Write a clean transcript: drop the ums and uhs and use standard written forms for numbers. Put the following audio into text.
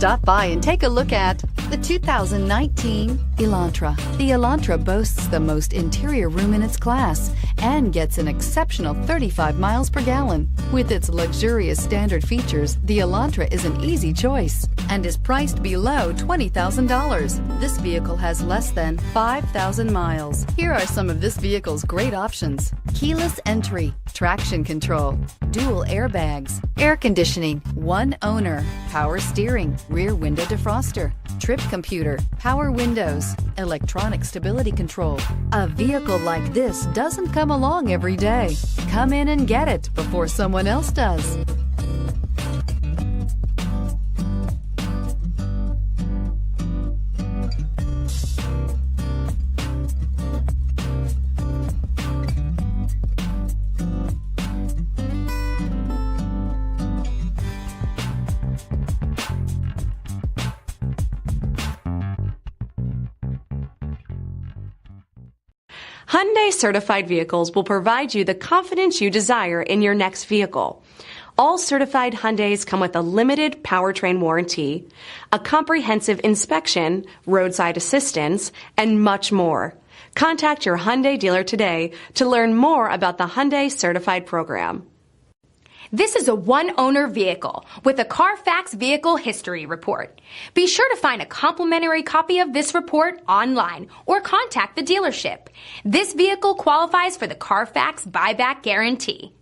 Stop by and take a look at the 2019 Elantra. The Elantra boasts the most interior room in its class and gets an exceptional 35 miles per gallon. With its luxurious standard features, the Elantra is an easy choice and is priced below $20,000. This vehicle has less than 5,000 miles. Here are some of this vehicle's great options: keyless entry, traction control, dual airbags, air conditioning, one owner, power steering, rear window defroster, trip computer, power windows, electronic stability control. A vehicle like this doesn't come along every day. Come in and get it before someone else does. Hyundai Certified Vehicles will provide you the confidence you desire in your next vehicle. All certified Hyundais come with a limited powertrain warranty, a comprehensive inspection, roadside assistance, and much more. Contact your Hyundai dealer today to learn more about the Hyundai Certified program. This is a one-owner vehicle with a CARFAX Vehicle History Report. Be sure to find a complimentary copy of this report online or contact the dealership. This vehicle qualifies for the CARFAX buyback guarantee.